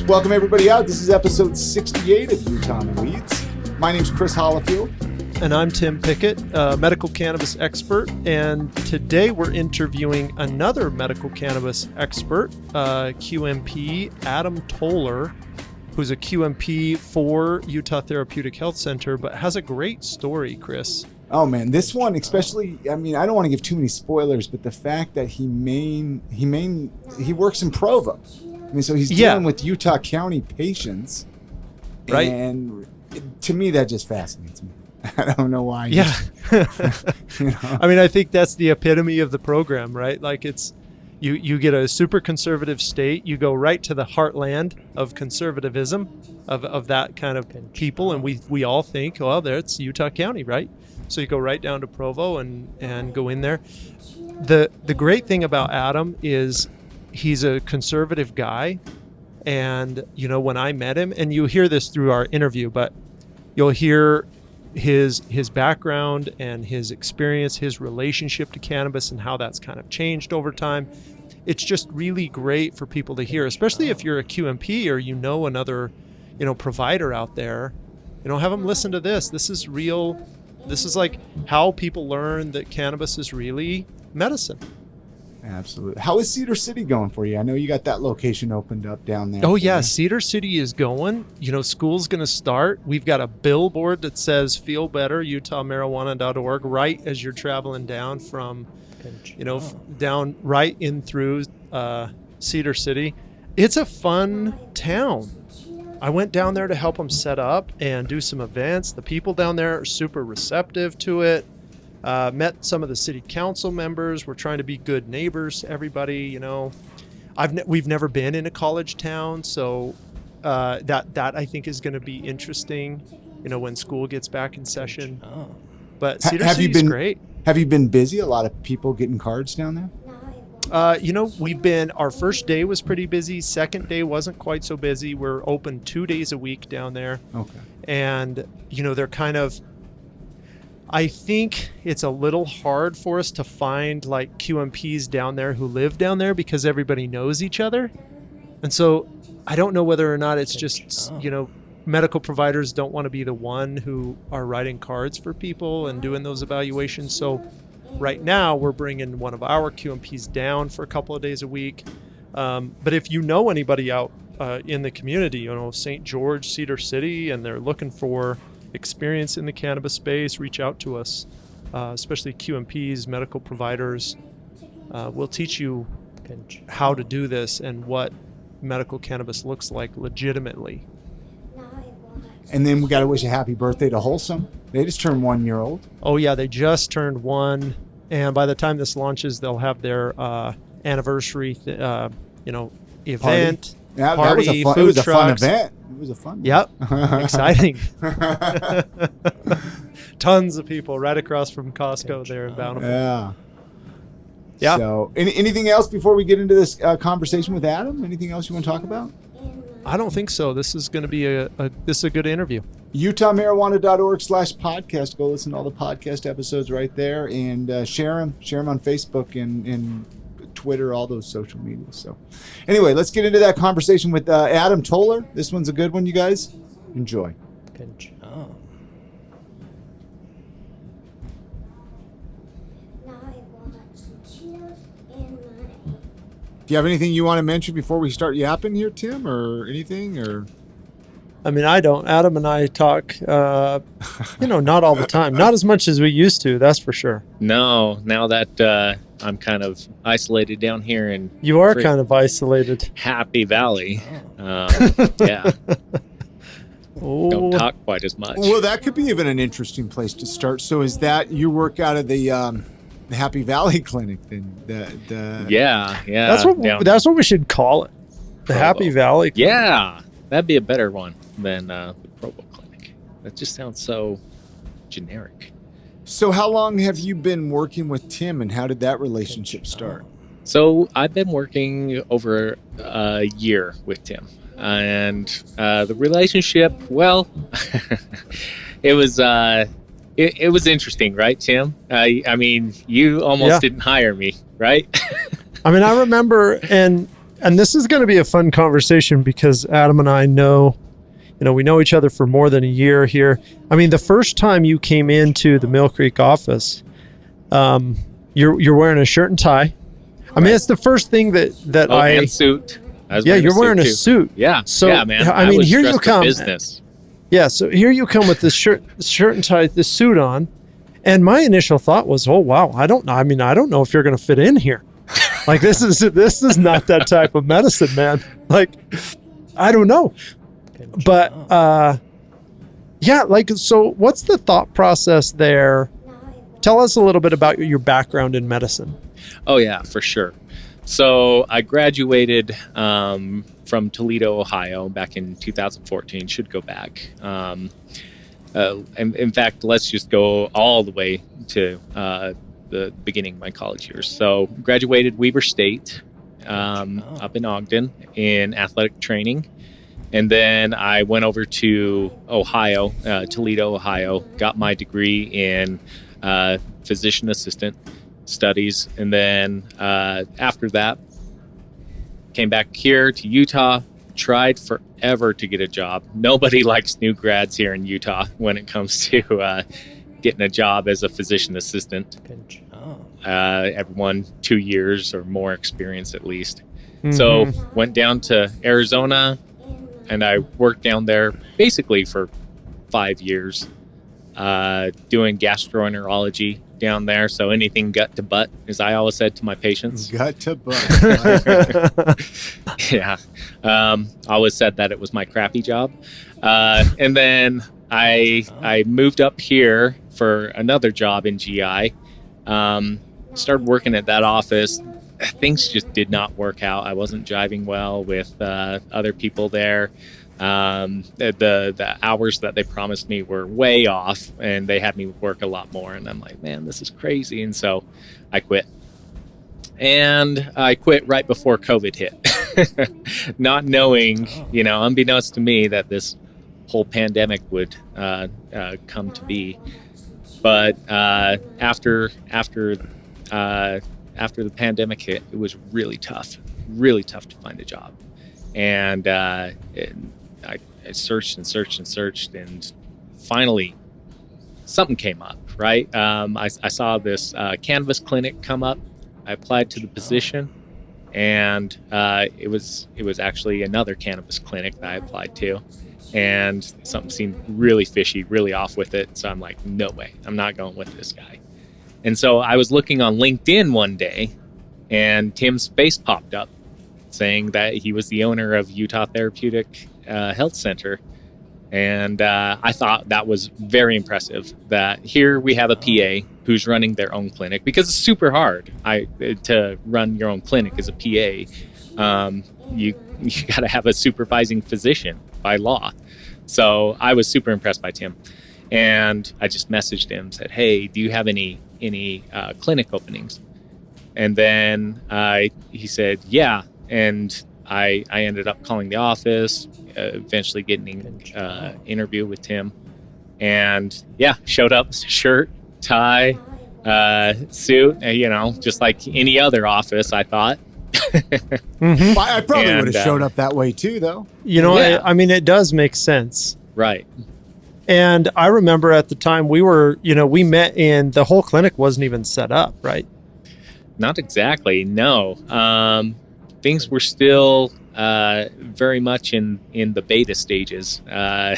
Welcome everybody out. This is episode 68 of Utah in the Weeds. My name's Chris Hollifield. And I'm Tim Pickett, a medical cannabis expert. And today we're interviewing another medical cannabis expert, QMP, Adam Toller, who's a QMP for Utah Therapeutic Health Center, but has a great story, Chris. Oh man, this one especially, I mean, I don't want to give too many spoilers, but the fact that he works in Provo. I mean, so he's dealing with Utah County patients. Right. And to me, that just fascinates me. I don't know why. Yeah. You know? I mean, I think that's the epitome of the program, right? Like it's, you get a super conservative state, you go right to the heartland of conservatism, of that kind of people. And we all think, well, it's Utah County, right? So you go right down to Provo and go in there. The great thing about Adam is he's a conservative guy. And, you know, when I met him, and you hear this through our interview, but you'll hear his background and his experience, his relationship to cannabis and how that's kind of changed over time. It's just really great for people to hear, especially if you're a QMP or you know another, you know, provider out there. You know, have them listen to this. This is real. This is like how people learn that cannabis is really medicine. Absolutely. How is Cedar City going for you? I know you got that location opened up down there. Oh, yeah. Cedar City is going. You know, school's going to start. We've got a billboard that says Feel Better, UtahMarijuana.org, right as you're traveling down from, you know, down right in through Cedar City. It's a fun town. I went down there to help them set up and do some events. The people down there are super receptive to it. Met some of the city council members. We're trying to be good neighbors to everybody. You know, we've never been in a college town, so that I think is going to be interesting. You know, when school gets back in session. But Cedar City's great. Have you been busy? A lot of people getting cards down there. You know, our first day was pretty busy. Second day wasn't quite so busy. We're open 2 days a week down there. Okay. And, you know, they're kind of, I think it's a little hard for us to find like QMPs down there who live down there because everybody knows each other. And so I don't know whether or not it's just, you know, medical providers don't want to be the one who are writing cards for people and doing those evaluations. So right now we're bringing one of our QMPs down for a couple of days a week. But if you know anybody out in the community, you know, St. George, Cedar City, and they're looking for experience in the cannabis space, reach out to us, especially QMPs, medical providers. We'll teach you how to do this and what medical cannabis looks like legitimately. And then we got to wish a happy birthday to Wholesome. They just turned 1 year old. Oh, yeah. They just turned one. And by the time this launches, they'll have their anniversary, event, Yeah, party, it was a fun event. It was a fun Yep. Exciting. Tons of people right across from Costco there in Bountiful. Yeah. Yeah. So anything else before we get into this conversation with Adam? Anything else you want to talk about? I don't think so. This is going to be a good interview. UtahMarijuana.org/podcast. Go listen to all the podcast episodes right there and share them on Facebook and Twitter, all those social medias. So anyway, let's get into that conversation with Adam Toller. This one's a good one, you guys. Enjoy. Good job. Do you have anything you want to mention before we start yapping here, Tim, or anything? Or I mean, I don't. Adam and I talk, not all the time. Not as much as we used to, that's for sure. No, now that I'm kind of isolated down here in... You are kind of isolated. Happy Valley. Yeah. Oh. Don't talk quite as much. Well, that could be even an interesting place to start. So is that you work out of the Happy Valley Clinic then? Yeah. That's what we should call it. The Provo. Happy Valley Clinic. Yeah, that'd be a better one than the Provo Clinic. That just sounds so generic. So how long have you been working with Tim, and how did that relationship start? So I've been working over a year with Tim, and the relationship, well, it was interesting, right, Tim? I mean, you almost didn't hire me, right? I mean, I remember, and and this is going to be a fun conversation because Adam and I know, we know each other for more than a year here. I mean, the first time you came into the Mill Creek office, you're wearing a shirt and tie. I mean, it's the first thing that and suit. You're wearing a suit. Yeah. So, yeah, man. I mean, here you dressed for come. Business. Yeah. So here you come with this shirt and tie, this suit on. And my initial thought was, oh, wow, I don't know. I mean, I don't know if you're going to fit in here. Like, this is not that type of medicine, man. Like, I don't know. But, so what's the thought process there? Tell us a little bit about your background in medicine. Oh, yeah, for sure. So I graduated from Toledo, Ohio back in 2014. Should go back. In fact, let's just go all the way to the beginning of my college years. So graduated Weber State up in Ogden in athletic training. And then I went over to Ohio, Toledo, Ohio, got my degree in physician assistant studies. And then after that, came back here to Utah, tried forever to get a job. Nobody likes new grads here in Utah when it comes to getting a job as a physician assistant. Everyone 2 years or more experience at least. Mm-hmm. So went down to Arizona and I worked down there basically for 5 years doing gastroenterology down there. So anything gut to butt, as I always said to my patients. Gut to butt. Yeah. I always said that it was my crappy job. And then I moved up here for another job in GI. Started working at that office. Things just did not work out. I wasn't jiving well with other people there. The hours that they promised me were way off, and they had me work a lot more. And I'm like, man, this is crazy. And so I quit. And I quit right before COVID hit, not knowing, unbeknownst to me, that this whole pandemic would come to be. But after the pandemic hit, it was really tough to find a job. And I searched and searched and searched, and finally something came up, right? I saw this cannabis clinic come up. I applied to the position, and it was actually another cannabis clinic that I applied to, and something seemed really fishy, really off with it. So I'm like, no way, I'm not going with this guy. And so I was looking on LinkedIn one day, and Tim's face popped up saying that he was the owner of Utah Therapeutic Health Center. And I thought that was very impressive, that here we have a PA who's running their own clinic, because it's super hard to run your own clinic as a PA. You got to have a supervising physician by law. So I was super impressed by Tim. And I just messaged him, said, hey, do you have any clinic openings? And then he said, yeah. And I ended up calling the office, eventually getting an interview with Tim. And yeah, showed up, shirt, tie, suit, just like any other office, I thought. Mm-hmm. I probably would have showed up that way too, though. Yeah. I mean, it does make sense. Right. And I remember at the time we met in, the whole clinic wasn't even set up, right? Not exactly, no. Things were still very much in the beta stages. My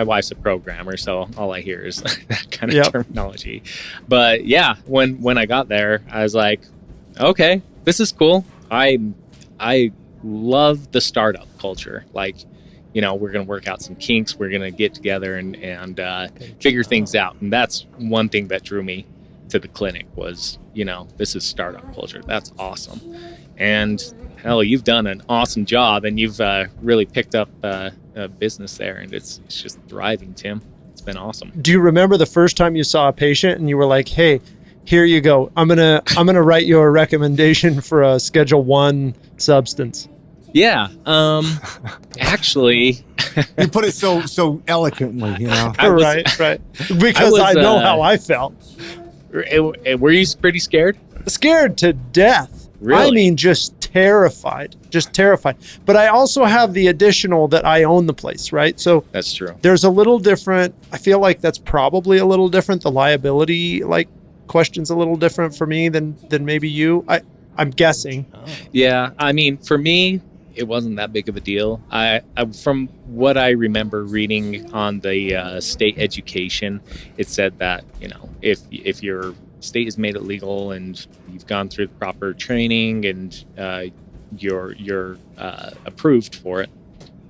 wife's a programmer, so all I hear is that kind of terminology. But yeah, when I got there, I was like, okay, this is cool. I love the startup culture. Like, we're going to work out some kinks. We're going to get together and figure things out. And that's one thing that drew me to the clinic was, this is startup culture. That's awesome. And hell, you've done an awesome job, and you've really picked up a business there, and it's just thriving, Tim. It's been awesome. Do you remember the first time you saw a patient and you were like, hey, here you go. I'm gonna write you a recommendation for a Schedule 1 substance? Yeah. Actually, you put it so eloquently, Right. Because I know how I felt. Were you pretty scared? Scared to death. Really? I mean, just terrified. But I also have the additional that I own the place, right? So That's true. there's a little different. I feel like that's probably a little different. The liability question's a little different for me than maybe you. I'm guessing. Yeah, I mean, for me, it wasn't that big of a deal. I from what I remember reading on the state education, it said that, you know, if your state has made it legal and you've gone through the proper training and you're approved for it,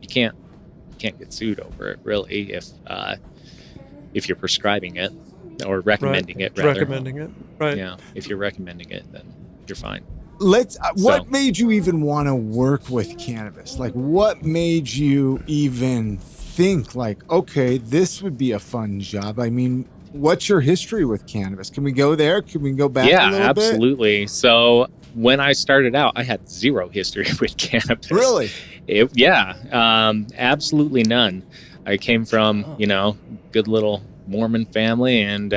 you can't get sued over it, really, if you're prescribing it or recommending it, rather. Recommending it, right? Yeah, if you're recommending it, then you're fine. What made you even want to work with cannabis? Like, what made you even think like, okay, this would be a fun job? I mean, what's your history with cannabis? Can we go there? Can we go back a little bit? Yeah, absolutely. So when I started out, I had zero history with cannabis. Really? Absolutely none. I came from, good little Mormon family, and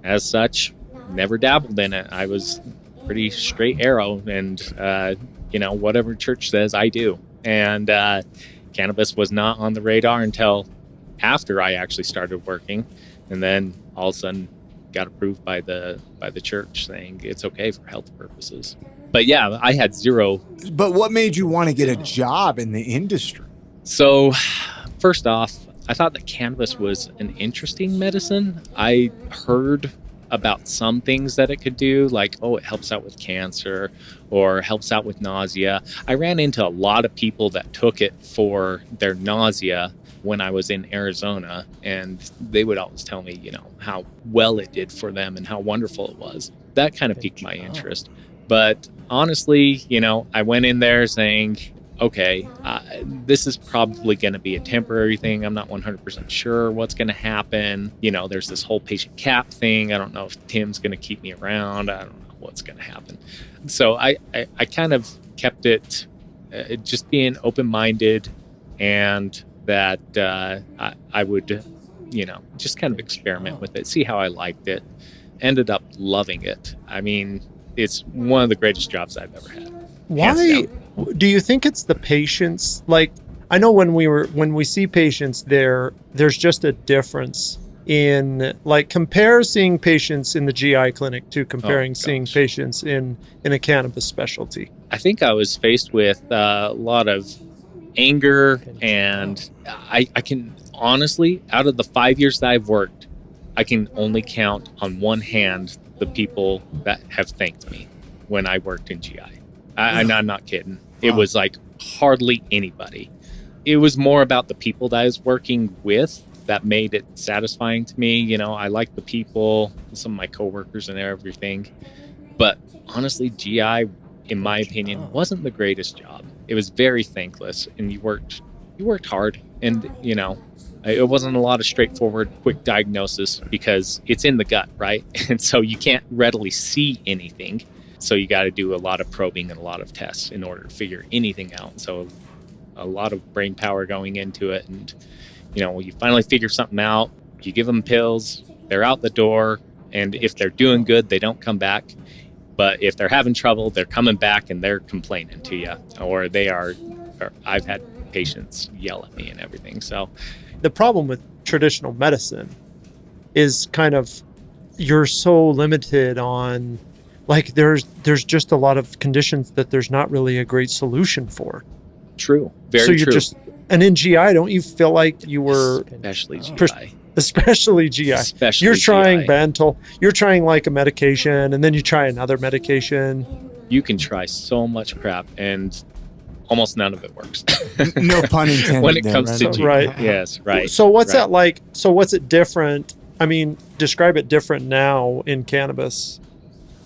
as such, never dabbled in it. I was pretty straight arrow, and whatever church says, I do. And cannabis was not on the radar until after I actually started working, and then all of a sudden got approved by the church saying it's okay for health purposes. But yeah, I had zero. But what made you want to get a job in the industry? So first off, I thought that cannabis was an interesting medicine. I heard about some things that it could do, like, it helps out with cancer or helps out with nausea. I ran into a lot of people that took it for their nausea when I was in Arizona, and they would always tell me, how well it did for them and how wonderful it was. That kind of piqued my interest. But honestly, I went in there saying, okay, this is probably going to be a temporary thing. I'm not 100% sure what's going to happen. There's this whole patient cap thing. I don't know if Tim's going to keep me around. I don't know what's going to happen. So I kind of kept it just being open-minded, and that I would, just kind of experiment with it, see how I liked it. Ended up loving it. I mean, it's one of the greatest jobs I've ever had. Why do you think it's the patients? Like, I know when we see patients there's just a difference in, like, compare seeing patients in the GI clinic to comparing seeing patients in a cannabis specialty. I think I was faced with a lot of anger, and I can honestly, out of the 5 years that I've worked, I can only count on one hand the people that have thanked me when I worked in GI. I'm not kidding. It was like hardly anybody. It was more about the people that I was working with that made it satisfying to me. I liked the people, some of my coworkers and everything. But honestly, GI, in my opinion, wasn't the greatest job. It was very thankless, and you worked hard, and it wasn't a lot of straightforward, quick diagnosis because it's in the gut, right? And so you can't readily see anything. So you got to do a lot of probing and a lot of tests in order to figure anything out. So a lot of brain power going into it. And, when you finally figure something out, you give them pills, they're out the door. And if they're doing good, they don't come back. But if they're having trouble, they're coming back and they're complaining to you, or I've had patients yell at me and everything. So the problem with traditional medicine is kind of, you're so limited on, like, there's just a lot of conditions that there's not really a great solution for. True. Very so you're true. And in GI, don't you feel like you were... Especially GI. Especially GI. Especially you're trying GI. Bentyl, you're trying like a medication, and then you try another medication. You can try so much crap, and almost none of it works. No pun intended. When it comes to GI. Right. Yes, right. So what's right. that like? So what's it different? I mean, describe it different now in cannabis.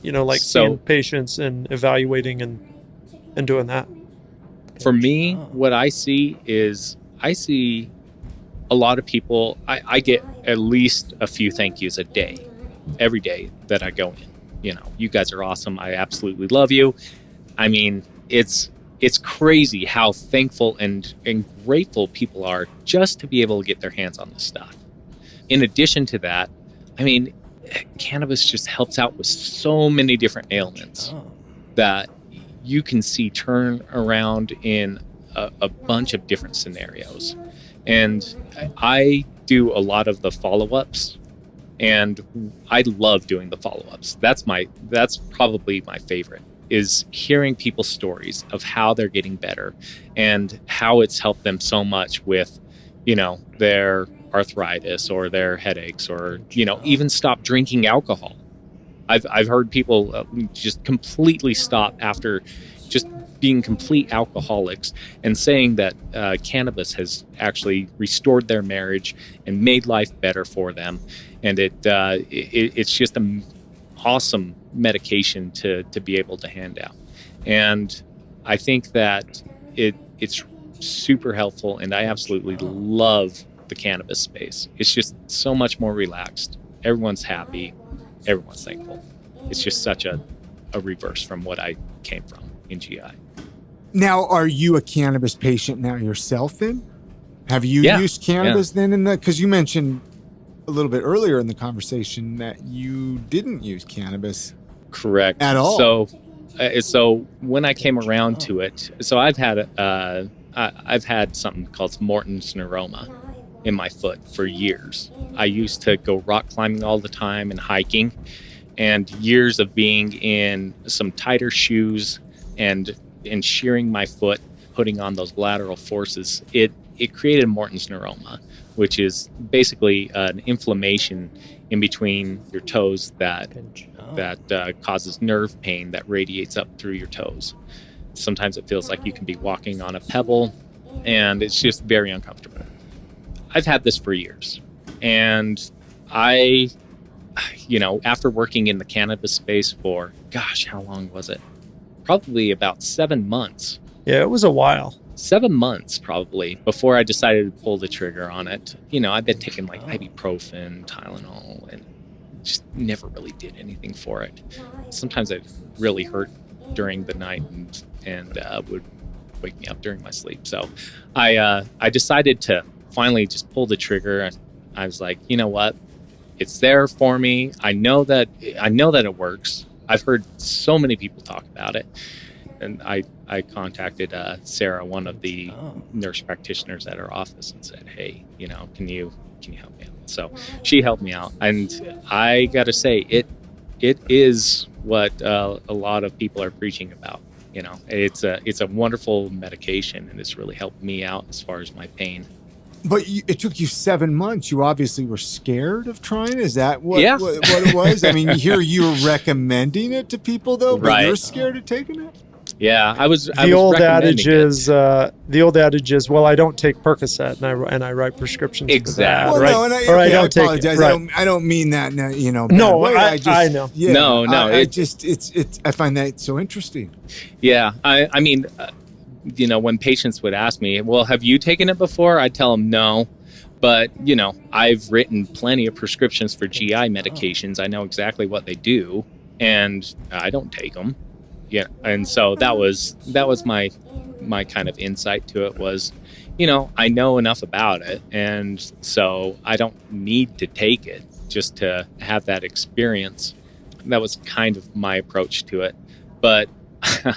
Seeing patients and evaluating and doing that. For me, what I see is a lot of people. I get at least a few thank yous a day, every day that I go in. You guys are awesome. I absolutely love you. I mean, it's crazy how thankful and grateful people are just to be able to get their hands on this stuff. In addition to that, I mean, cannabis just helps out with so many different ailments that you can see turn around in a bunch of different scenarios. And I do a lot of the follow-ups, and I love doing the follow-ups. That's probably my favorite, is hearing people's stories of how they're getting better and how it's helped them so much with, their arthritis or their headaches, or, even stop drinking alcohol. I've heard people just completely stop after just being complete alcoholics, and saying that cannabis has actually restored their marriage and made life better for them. And it's just an awesome medication to be able to hand out. And I think that it's super helpful, and I absolutely love the cannabis space. It's just so much more relaxed. Everyone's happy. Everyone's thankful. It's just such a reverse from what I came from in GI. Now, are you a cannabis patient now yourself then? Have you used cannabis then? Because you mentioned a little bit earlier in the conversation that you didn't use cannabis. Correct. At all. So when I came around to it, so I've had something called Morton's neuroma in my foot for years. I used to go rock climbing all the time and hiking, and years of being in some tighter shoes and shearing my foot, putting on those lateral forces, it created Morton's neuroma, which is basically an inflammation in between your toes that causes nerve pain that radiates up through your toes. Sometimes it feels like you can be walking on a pebble, and it's just very uncomfortable. I've had this for years, and after working in the cannabis space for, how long was it? Probably about 7 months. Yeah, it was a while. 7 months probably before I decided to pull the trigger on it. I've been taking like ibuprofen, Tylenol, and just never really did anything for it. Sometimes it really hurt during the night and would wake me up during my sleep. So I decided to finally just pull the trigger. I was like, you know what? It's there for me. I know that it works. I've heard so many people talk about it. And I contacted Sarah, one of the nurse practitioners at our office, and said, hey, can you help me out? So she helped me out. And I got to say, it is what a lot of people are preaching about. It's a wonderful medication, and it's really helped me out as far as my pain. But it took you 7 months. You obviously were scared of trying. Is that what it was? I mean, here you're recommending it to people, though, but you're scared of taking it? Yeah, I was. The old adage is, well, I don't take Percocet, and I write prescriptions. Exactly. For that, well, right? no, I don't apologize. take it. Right. I don't mean that. No, No, I know. Yeah, no. I find that so interesting. Yeah, I mean, when patients would ask me, well, have you taken it before? I'd tell them no. But, I've written plenty of prescriptions for GI medications. I know exactly what they do, and I don't take them. Yeah. And so that was my kind of insight to it was, I know enough about it. And so I don't need to take it just to have that experience. That was kind of my approach to it. But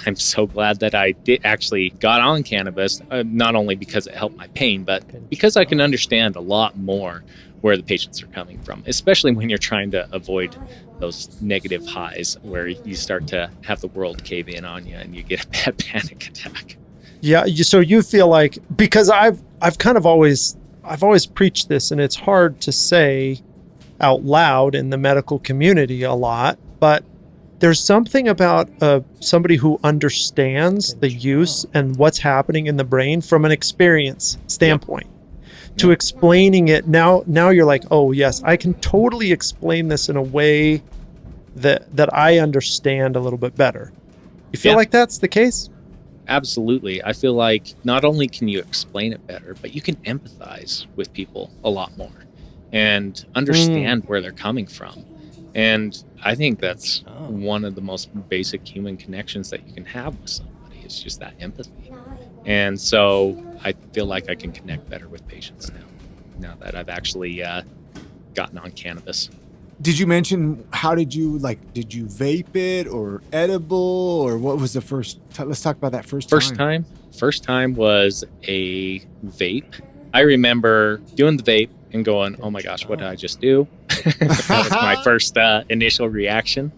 I'm so glad that I actually got on cannabis, not only because it helped my pain, but because I can understand a lot more where the patients are coming from, especially when you're trying to avoid those negative highs where you start to have the world cave in on you and you get a bad panic attack. Yeah. So you feel like, because I've always preached this, and it's hard to say out loud in the medical community a lot, but there's something about somebody who understands the use and what's happening in the brain from an experience standpoint. To explaining it now you're like, oh yes, I can totally explain this in a way that I understand a little bit better. You feel like that's the case? Absolutely. I feel like not only can you explain it better, but you can empathize with people a lot more and understand where they're coming from. And I think that's one of the most basic human connections that you can have with somebody. It's just that empathy. And so I feel like I can connect better with patients now that I've actually gotten on cannabis. Did you mention did you vape it or edible, or what was the first? Let's talk about that first time. First time was a vape. I remember doing the vape and going, "Oh my gosh, what did I just do?" That was my first initial reaction.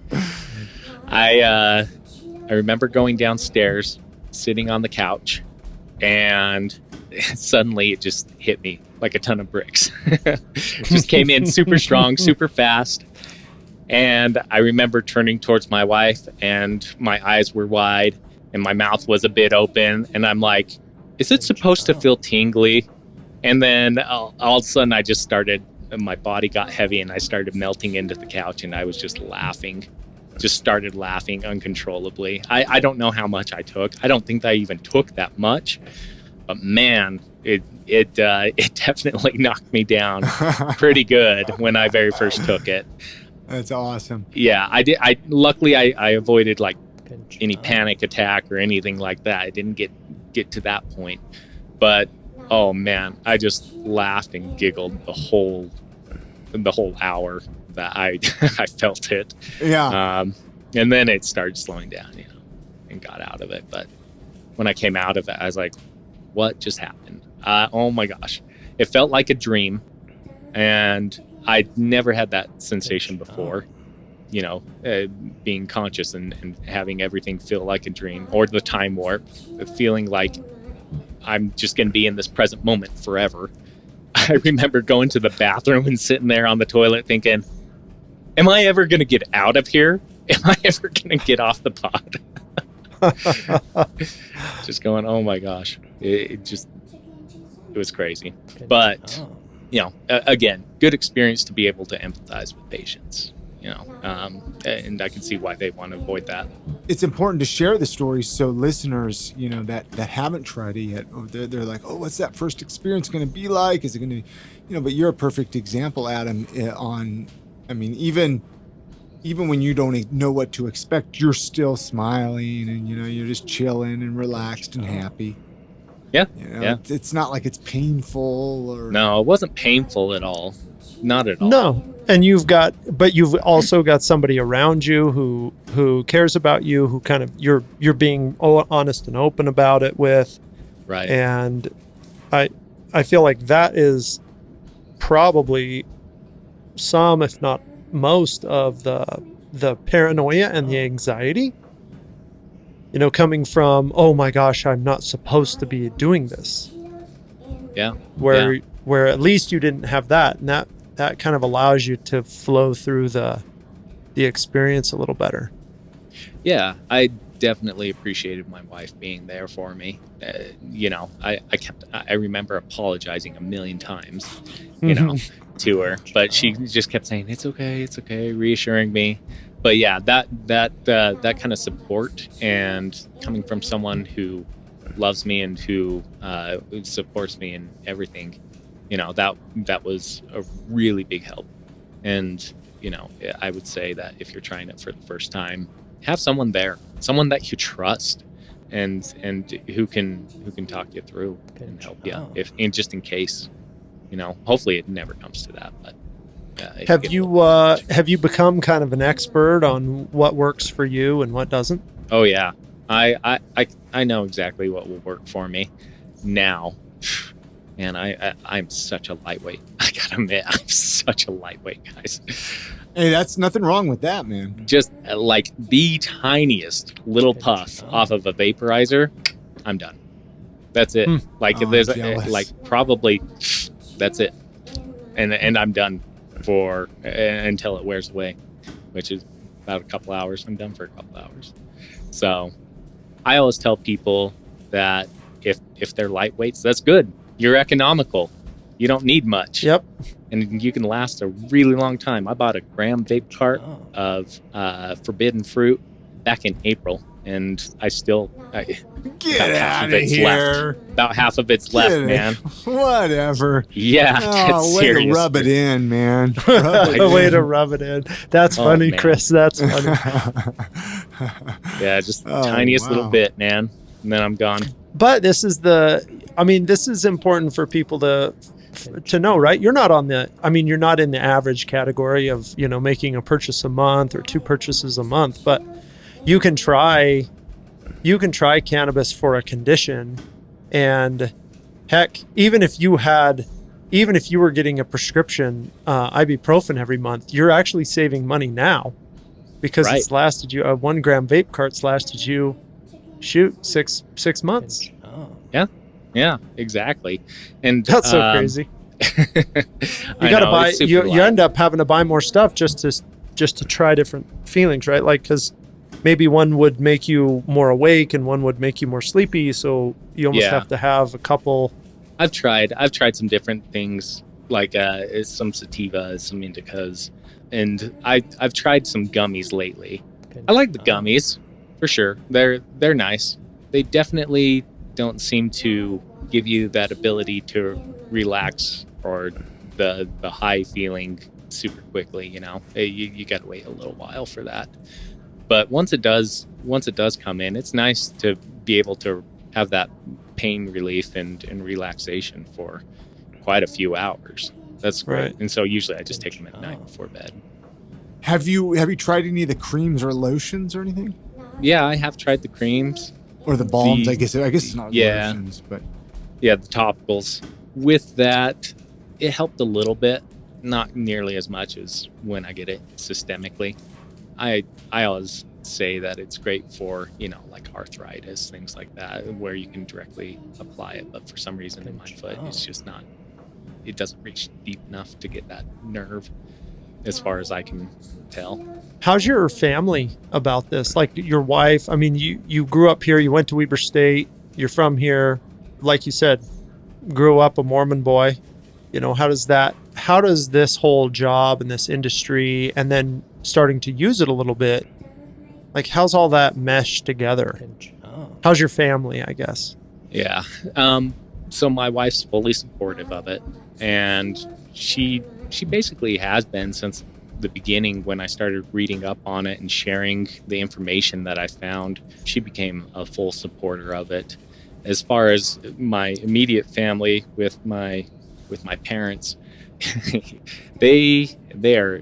I remember going downstairs, sitting on the couch, and suddenly it just hit me like a ton of bricks. It just came in super strong, super fast. And I remember turning towards my wife, and my eyes were wide and my mouth was a bit open. And I'm like, is it supposed to feel tingly? And then all of a sudden I just started, my body got heavy and I started melting into the couch, and I was just laughing. Just started laughing uncontrollably. I don't know how much I took. I don't think I even took that much. But man, it definitely knocked me down pretty good when I very first took it. That's awesome. Yeah, I did. Luckily I avoided like any panic attack or anything like that. I didn't get to that point. But oh man, I just laughed and giggled the whole hour that I felt it. Yeah. And then it started slowing down, and got out of it. But when I came out of it, I was like, what just happened? Oh my gosh. It felt like a dream, and I'd never had that sensation before, being conscious and having everything feel like a dream, or the time warp, feeling like I'm just going to be in this present moment forever. I remember going to the bathroom and sitting there on the toilet thinking, am I ever going to get out of here? Am I ever going to get off the pod? Just going, oh my gosh. It was crazy. But, again, good experience to be able to empathize with patients, and I can see why they want to avoid that. It's important to share the stories so listeners, that haven't tried it yet, they're like, oh, what's that first experience going to be like? Is it going to be, but you're a perfect example, Adam, even when you don't know what to expect, you're still smiling and, you're just chilling and relaxed and happy. Yeah. It's not like it's painful or. No, it wasn't painful at all. Not at all. No. And you've also got somebody around you who cares about you, who kind of you're being honest and open about it with. Right. And I feel like that is probably some, if not most, of the paranoia and the anxiety, coming from, oh my gosh, I'm not supposed to be doing this. Yeah. Where at least you didn't have that, and that kind of allows you to flow through the experience a little better. Yeah, I definitely appreciated my wife being there for me. I remember apologizing a million times, to her, but she just kept saying, it's okay, reassuring me. But yeah, that kind of support, and coming from someone who loves me and who supports me in everything, that was a really big help. And I would say that if you're trying it for the first time, have someone there, someone that you trust, and who can talk you through and help you, just in case. Hopefully it never comes to that. But have you become kind of an expert on what works for you and what doesn't? Oh yeah, I know exactly what will work for me now. And I'm such a lightweight. I gotta admit, I'm such a lightweight, guys. Hey, that's nothing wrong with that, man. Just like the tiniest little puff off of a vaporizer, I'm done. That's it. Probably that's it, and I'm done for until it wears away, which is about a couple hours. I'm done for a couple hours. So I always tell people that if they're lightweights, that's good. You're economical. You don't need much. Yep. And you can last a really long time. I bought a gram vape cart of forbidden fruit back in April, and get out of here. About half of it's left, man. Whatever. Yeah. Oh, way to rub it in, man. Way to rub it in. That's funny, man. Chris. That's funny. Yeah, just tiniest little bit, man. And then I'm gone. But this is important for people to to know, right? You're not you're not in the average category of, making a purchase a month or 2 purchases a month, but you can try cannabis for a condition. And heck, even if you were getting a prescription ibuprofen every month, you're actually saving money now, because Right. it's lasted you, a 1 gram vape cart's lasted you, 6 months. Yeah, exactly. And That's so crazy. You I got to know, buy, it's super you light. end up having to buy more stuff just to try different feelings, right? Like, because maybe one would make you more awake and one would make you more sleepy. So you almost Yeah. have to have a couple. I've tried some different things, like some sativas, some indicas, and I've tried some gummies lately. I like the gummies for sure. They're nice. They definitely don't seem to give you that ability to relax or the high feeling super quickly. You got to wait a little while for that. But once it does come in, it's nice to be able to have that pain relief and relaxation for quite a few hours. That's great. Right. And so usually I just take them at night before bed. Have you tried any of the creams or lotions or anything? Yeah, I have tried the creams. Or the balms? The- I guess it's not yeah. lotions, but Yeah, the topicals. With that, it helped a little bit, not nearly as much as when I get it systemically. I always say that it's great for, like arthritis, things like that, where you can directly apply it. But for some reason in my foot, it's just not, it doesn't reach deep enough to get that nerve, as far as I can tell. How's your family about this? Like your wife, you grew up here, you went to Weber State, you're from here, like you said, grew up a Mormon boy. How does this whole job and this industry, and then starting to use it a little bit, like how's all that meshed together? How's your family, I guess? Yeah. So my wife's fully supportive of it, and she basically has been since the beginning. When I started reading up on it and sharing the information that I found, she became a full supporter of it. As far as my immediate family, with my parents, they are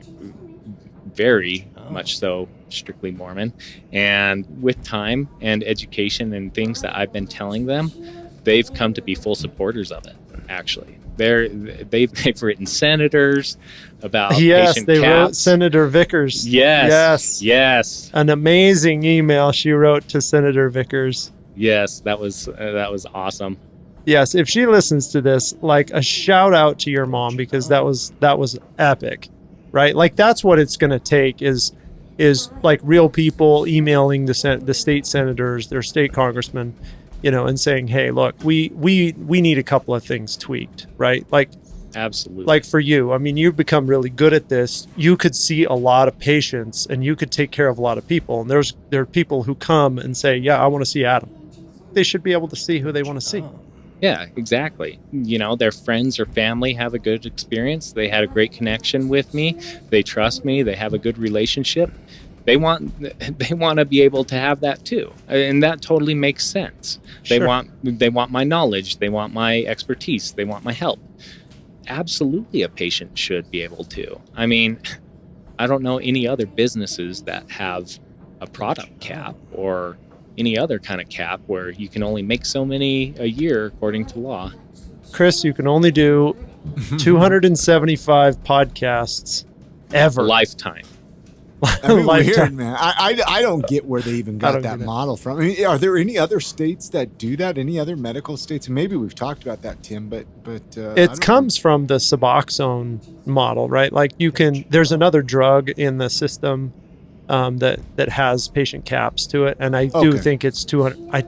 very much so strictly Mormon, and with time and education and things that I've been telling them, they've come to be full supporters of it. Actually, they've written senators about patient they wrote caps. Senator Vickers. Yes. An amazing email she wrote to Senator Vickers. Yes, that was awesome. Yes, if she listens to this, like a shout out to your mom, because that was epic, right? Like that's what it's going to take is like real people emailing the state senators, their state congressmen, and saying, hey, look, we need a couple of things tweaked, right? Like, Absolutely. like for you, you've become really good at this. You could see a lot of patients and you could take care of a lot of people. And there are people who come and say, yeah, I want to see Adam. They should be able to see who they want to see. Yeah, exactly. Their friends or family have a good experience. They had a great connection with me. They trust me. They have a good relationship. They want to be able to have that too, and that totally makes sense. They Sure. want my knowledge. They want my expertise. They want my help. Absolutely, a patient should be able to. I don't know any other businesses that have a product cap or any other kind of cap where you can only make so many a year according to law. Chris, you can only do 275 podcasts ever. Lifetime. Weird, Lifetime. man. I don't get where they even I got don't that get it. model from. Are there any other states that do that? Any other medical states? And maybe we've talked about that, Tim, but I It don't comes from the Suboxone model, right? Like there's another drug in the system that has patient caps to it, and I do Okay. think it's 200.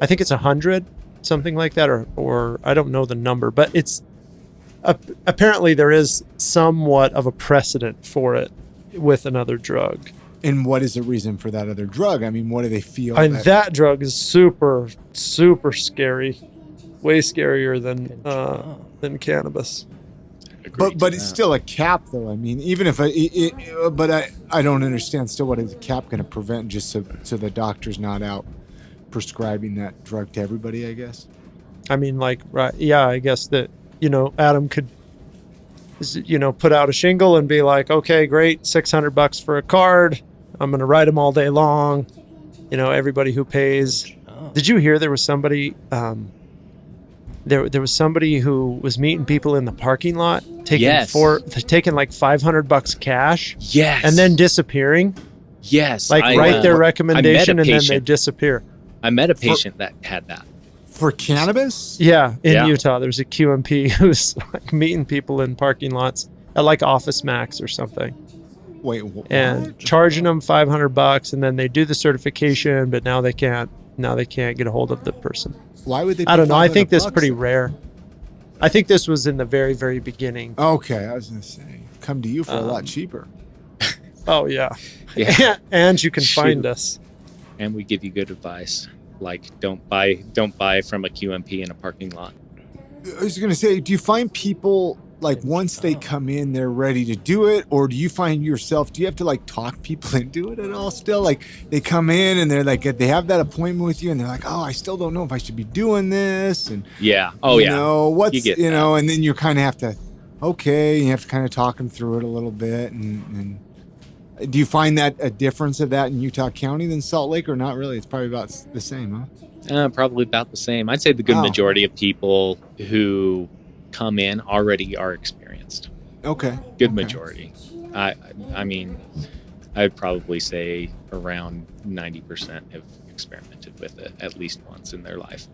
I think it's 100, something like that, or I don't know the number, but it's apparently there is somewhat of a precedent for it with another drug. And what is the reason for that other drug? What do they feel? And that drug is super, super scary, way scarier than cannabis. But it's still a cap, though. Even if I don't understand still what is the cap going to prevent, just so the doctor's not out prescribing that drug to everybody, I guess. Right? Yeah, I guess that Adam could, put out a shingle and be like, okay, great, $600 for a card. I'm going to write them all day long. Everybody who pays. Did you hear there was somebody, there was somebody who was meeting people in the parking lot, taking like $500 cash, Yes, and then disappearing. Yes, write their recommendation and then they disappear. I met a patient that had that. For cannabis? Yeah, in Utah, there's a QMP who's like meeting people in parking lots at like Office Max or something. Wait, what? And charging them $500, and then they do the certification, but now they can't get a hold of the person. Why would they? I don't know. I think this is $500 pretty rare. I think this was in the very, very beginning. Okay, I was gonna say, come to you for a lot cheaper. Oh yeah. Yeah. And you can find us. And we give you good advice, like don't buy from a QMP in a parking lot. I was gonna say, do you find people like once they come in, they're ready to do it, or do you find yourself? Do you have to like talk people into it at all? Still, like they come in and they're like they have that appointment with you, and they're like, oh, I still don't know if I should be doing this, and what's you know, and then you kind of have to, you have to kind of talk them through it a little bit, and do you find that a difference of that in Utah County than Salt Lake, or not really? It's probably about the same, huh? Probably about the same. I'd say the good majority of people who come in already are experienced. Good majority. I mean, I'd probably say around 90% have experimented with it at least once in their life.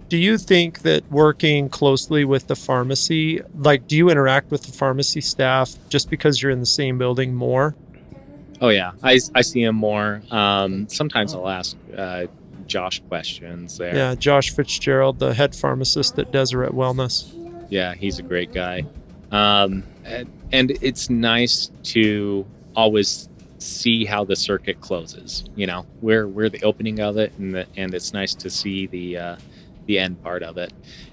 Do you think that working closely with the pharmacy, like do you interact with the pharmacy staff just because you're in the same building more? Oh yeah, I see them more. Sometimes I'll ask Josh questions there. Yeah, Josh Fitzgerald, the head pharmacist at Deseret Wellness. Yeah, he's a great guy. And it's nice to always see how the circuit closes. We're the opening of it, and it's nice to see the end part of it.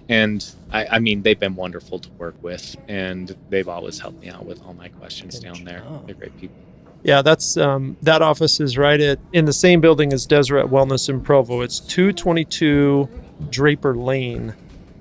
And I mean, they've been wonderful to work with, and they've always helped me out with all my questions down there. They're great people. Yeah, that's that office is right in the same building as Deseret Wellness in Provo. It's 222 Draper Lane,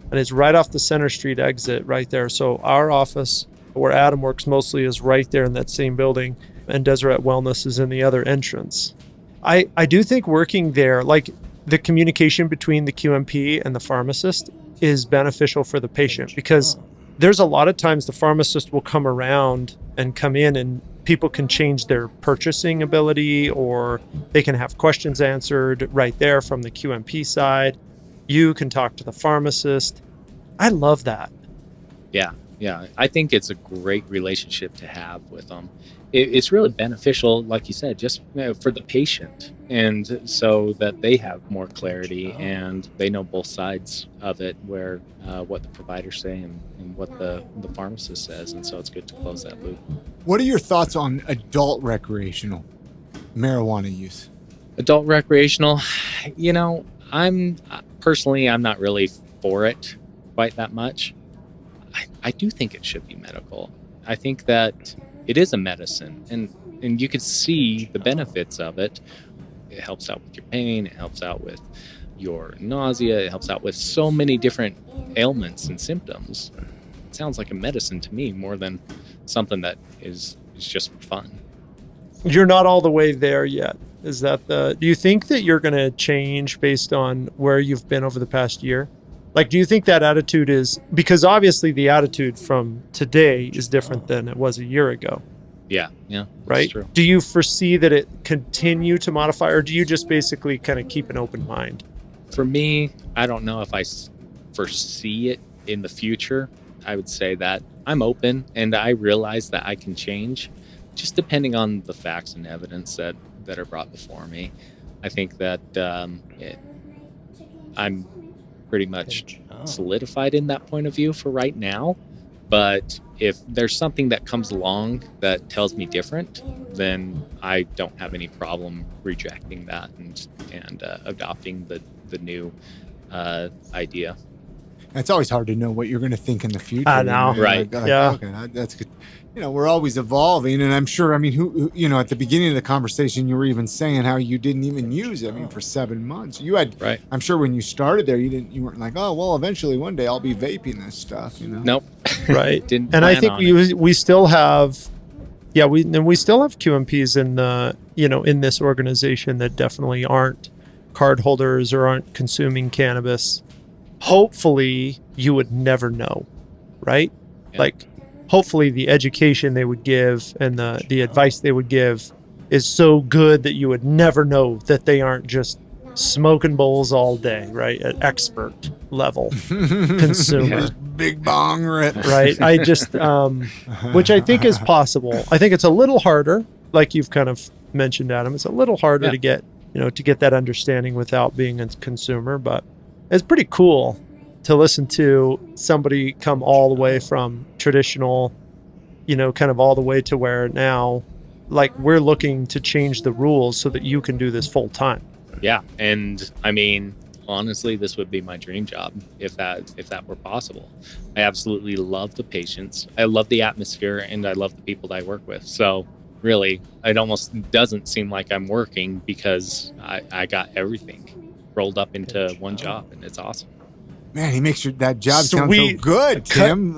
and it's right off the Center Street exit right there. So our office, where Adam works mostly, is right there in that same building, and Deseret Wellness is in the other entrance. I do think working there, like the communication between the QMP and the pharmacist is beneficial for the patient, because there's a lot of times the pharmacist will come around and come in and people can change their purchasing ability, or they can have questions answered right there from the QMP side. You can talk to the pharmacist. I love that. Yeah. I think it's a great relationship to have with them. It's really beneficial, like you said, just for the patient, and so that they have more clarity and they know both sides of it, where what the providers say and what the pharmacist says, and so it's good to close that loop. What are your thoughts on adult recreational marijuana use? Adult recreational, I'm not really for it quite that much. I do think it should be medical. I think that it is a medicine, and you can see the benefits of it. It helps out with your pain. It helps out with your nausea. It helps out with so many different ailments and symptoms. It sounds like a medicine to me more than something that is just for fun. You're not all the way there yet. Do you think that you're going to change based on where you've been over the past year? Like, do you think that attitude is, because obviously the attitude from today is different than it was a year ago. Yeah. Right? True. Do you foresee that it continue to modify, or do you just basically kind of keep an open mind? For me, I don't know if I foresee it in the future. I would say that I'm open, and I realize that I can change, just depending on the facts and evidence that are brought before me. I think that I'm pretty much solidified in that point of view for right now. But if there's something that comes along that tells me different, then I don't have any problem rejecting that and adopting the new idea. It's always hard to know what you're going to think in the future. I know. Right. Yeah. Okay, that's good. We're always evolving, and I'm sure. I mean, who at the beginning of the conversation, you were even saying how you didn't even use it. I mean, for 7 months, you had. Right. I'm sure when you started there, you weren't like, oh well, eventually one day I'll be vaping this stuff. Nope. Right. Didn't. And I plan think on it. we still have, we still have QMPs in the in this organization that definitely aren't card holders or aren't consuming cannabis. Hopefully, you would never know, right? Yeah. Like, hopefully, the education they would give and the advice they would give is so good that you would never know that they aren't just smoking bowls all day, right? At expert level consumer. Big bong rip. Right. I just, which I think is possible. I think it's a little harder, like you've kind of mentioned, Adam. It's a little harder to get, to get that understanding without being a consumer, but it's pretty cool to listen to somebody come all the way from traditional, kind of all the way to where now, like, we're looking to change the rules so that you can do this full time. Yeah, and I mean, honestly, this would be my dream job if that were possible. I absolutely love the patients. I love the atmosphere, and I love the people that I work with. So really, it almost doesn't seem like I'm working because I got everything rolled up into one job, and it's awesome. Man, he makes that job sound so Sweet. good, Tim.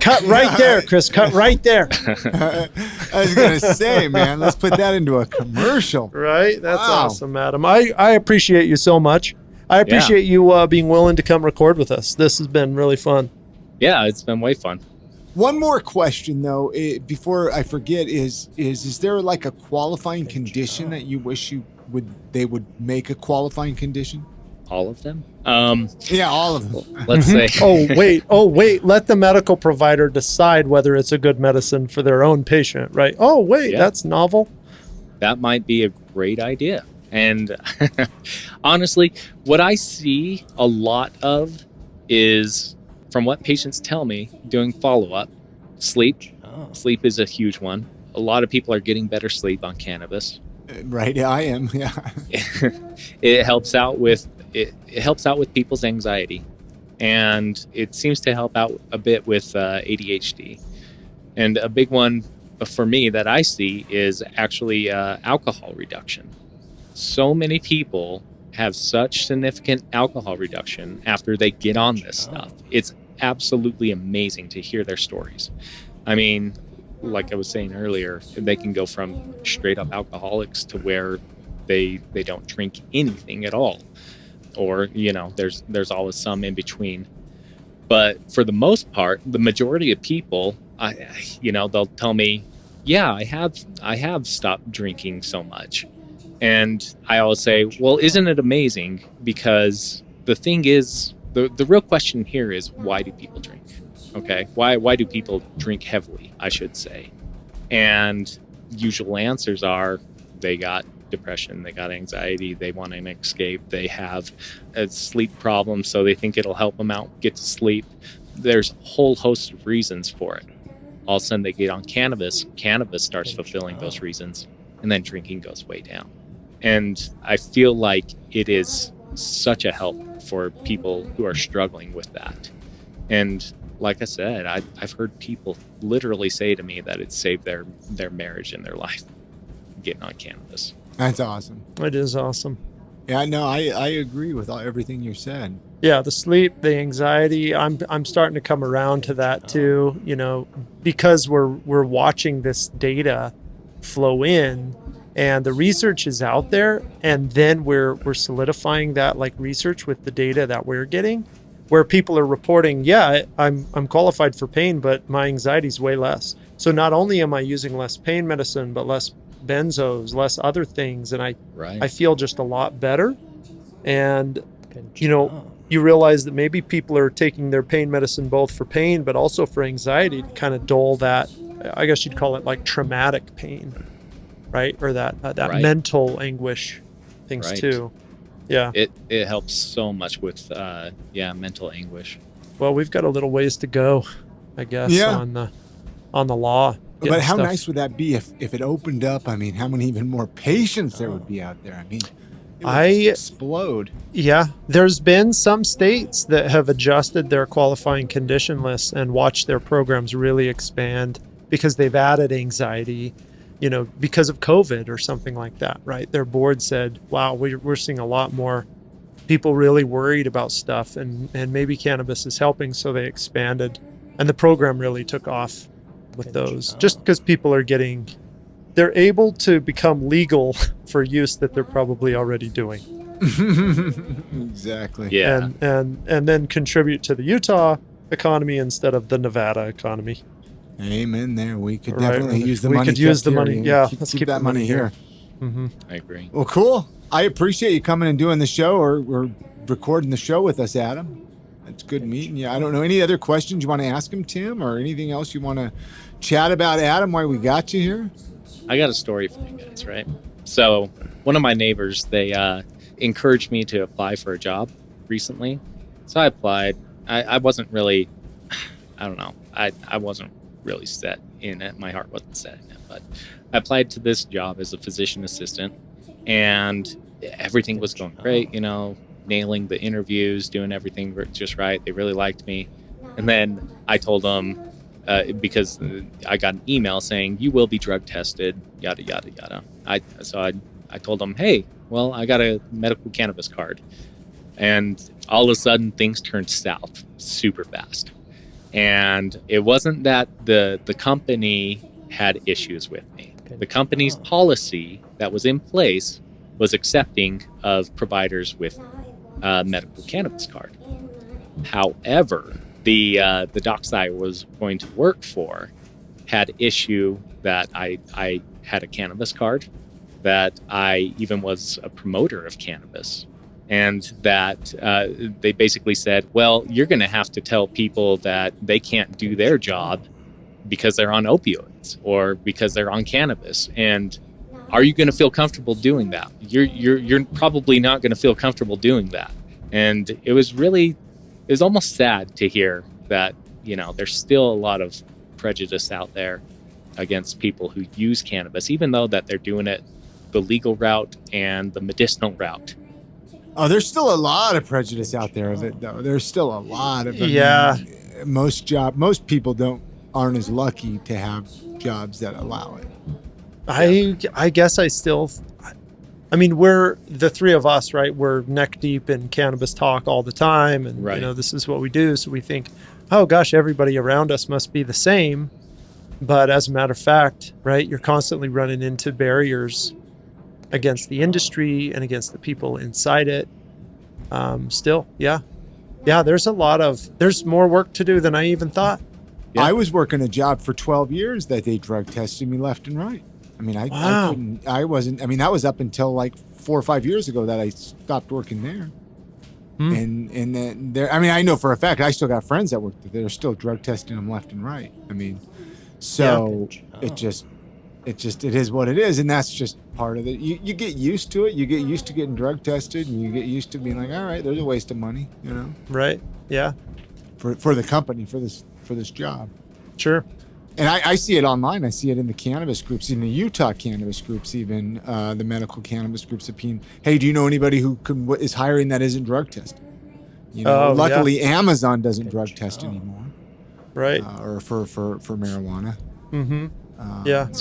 Cut right there, Chris. Cut right there. I was gonna say, man, let's put that into a commercial. Right? That's Wow. awesome, Adam. I appreciate you so much. I appreciate you being willing to come record with us. This has been really fun. Yeah, it's been way fun. One more question, though, before I forget, is there like a qualifying condition that you wish they would make a qualifying condition? All of them? Yeah, all of them. Let's say. Oh, wait. Let the medical provider decide whether it's a good medicine for their own patient, right? Oh, wait, that's novel. That might be a great idea. And honestly, what I see a lot of is, from what patients tell me, doing follow-up, sleep. Sleep is a huge one. A lot of people are getting better sleep on cannabis. Right, I am. Yeah. It helps out with people's anxiety, and it seems to help out a bit with ADHD. And a big one for me that I see is actually alcohol reduction. So many people have such significant alcohol reduction after they get on this stuff. It's absolutely amazing to hear their stories. I mean, like I was saying earlier, they can go from straight up alcoholics to where they don't drink anything at all, or there's always some in between. But for the most part, the majority of people, they'll tell me, yeah, I have stopped drinking so much. And I always say, well, isn't it amazing? Because the thing is, the real question here is, why do people drink? Okay, why do people drink heavily, I should say? And usual answers are, they got depression, they got anxiety, they want an escape, they have a sleep problem, so they think it'll help them out get to sleep. There's a whole host of reasons for it. All of a sudden they get on cannabis starts fulfilling those reasons, and then drinking goes way down. And I feel like it is such a help for people who are struggling with that. And like I said, I've heard people literally say to me that it saved their marriage and their life getting on cannabis. That's awesome. It is awesome. Yeah, no, I agree with everything you said. Yeah, the sleep, the anxiety, I'm starting to come around to that too, because we're watching this data flow in, and the research is out there, and then we're solidifying that like research with the data that we're getting, where people are reporting, I'm qualified for pain, but my anxiety is way less. So not only am I using less pain medicine, but less benzos, less other things, and I feel just a lot better. And you realize that maybe people are taking their pain medicine both for pain but also for anxiety to kind of dull that, I guess you'd call it like traumatic pain, right? Or that mental anguish things too. Yeah. It helps so much with mental anguish. Well, we've got a little ways to go, I guess, on the law. But how nice would that be if it opened up? I mean, how many even more patients there would be out there? I mean, explode. Yeah, there's been some states that have adjusted their qualifying condition lists and watched their programs really expand because they've added anxiety, because of COVID or something like that, right? Their board said, wow, we're seeing a lot more people really worried about stuff, and maybe cannabis is helping, so they expanded. And the program really took off with those, just because people are they're able to become legal for use that they're probably already doing. Exactly. Yeah. And then contribute to the Utah economy instead of the Nevada economy. Amen there. We could Right. definitely use the money. We could use the kept money. here. Yeah. Keep, Let's keep keep that the money money here. Mm-hmm. I agree. Well, cool. I appreciate you coming and doing the show or recording the show with us, Adam. It's good meeting you. I don't know. Any other questions you want to ask him, Tim, or anything else you want to chat about, Adam, while we got you here? I got a story for you guys, right? So one of my neighbors, they encouraged me to apply for a job recently. So I applied. I wasn't really, I don't know. I wasn't really set in it. My heart wasn't set in it. But I applied to this job as a physician assistant, and everything was going great, nailing the interviews, doing everything just right. They really liked me. And then I told them, because I got an email saying, you will be drug tested, yada, yada, yada. I told them, hey, well, I got a medical cannabis card. And all of a sudden, things turned south super fast. And it wasn't that the company had issues with me. The company's policy that was in place was accepting of providers with a medical cannabis card. However, the docs I was going to work for had issue that I had a cannabis card, that I even was a promoter of cannabis, and that they basically said, well, you're going to have to tell people that they can't do their job because they're on opioids or because they're on cannabis. And are you going to feel comfortable doing that? You're probably not going to feel comfortable doing that. And it was almost sad to hear that, there's still a lot of prejudice out there against people who use cannabis, even though that they're doing it the legal route and the medicinal route. Oh, there's still a lot of prejudice out there of it, though. There's still a lot of it. Yeah. Most people aren't as lucky to have jobs that allow it. I guess we're the three of us, right? We're neck deep in cannabis talk all the time. And, right. This is what we do. So we think, oh gosh, everybody around us must be the same. But as a matter of fact, right, you're constantly running into barriers against the industry and against the people inside it. Still, yeah. There's more work to do than I even thought. Yeah. I was working a job for 12 years that they drug tested me left and right. That was up until like 4 or 5 years ago that I stopped working there. And then I know for a fact, I still got friends that work there. They're still drug testing them left and right. It is what it is. And that's just part of it. You get used to it. You get used to getting drug tested, and you get used to being like, all right, there's a waste of money, Right. Yeah. For the company, for this job. Sure. And I see it online. I see it in the cannabis groups, in the Utah cannabis groups, even the medical cannabis groups. Hey, do you know anybody who is hiring that isn't drug tested? Luckily, Amazon doesn't drug test anymore, right? Or for marijuana. Mm-hmm.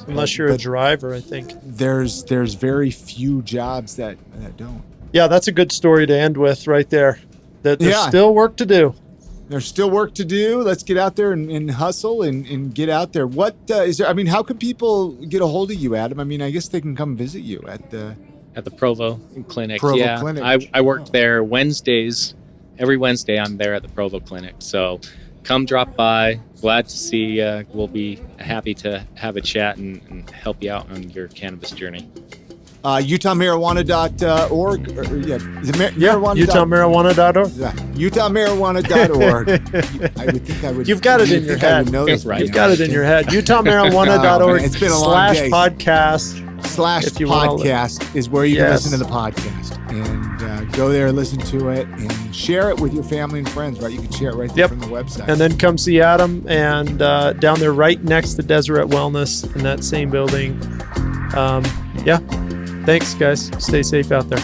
Unless you're a driver, I think. There's very few jobs that don't. Yeah, that's a good story to end with, right there. That there's still work to do. There's still work to do. Let's get out there and hustle and get out there. What is there? How can people get a hold of you, Adam? I guess they can come visit you at the Provo Clinic. Clinic. I worked there Wednesdays. Every Wednesday, I'm there at the Provo Clinic. So come drop by. Glad to see you. We'll be happy to have a chat and help you out on your cannabis journey. UtahMarijuana.org. UtahMarijuana.org. UtahMarijuana.org. I would think I would. You've got it in your head. Right. You've got it in your head. UtahMarijuana.org. It's been a long day. /podcast. /podcast is where you can listen to the podcast. And go there, listen to it, and share it with your family and friends, right? You can share it right there from the website. And then come see Adam, and down there right next to Deseret Wellness in that same building. Thanks, guys. Stay safe out there.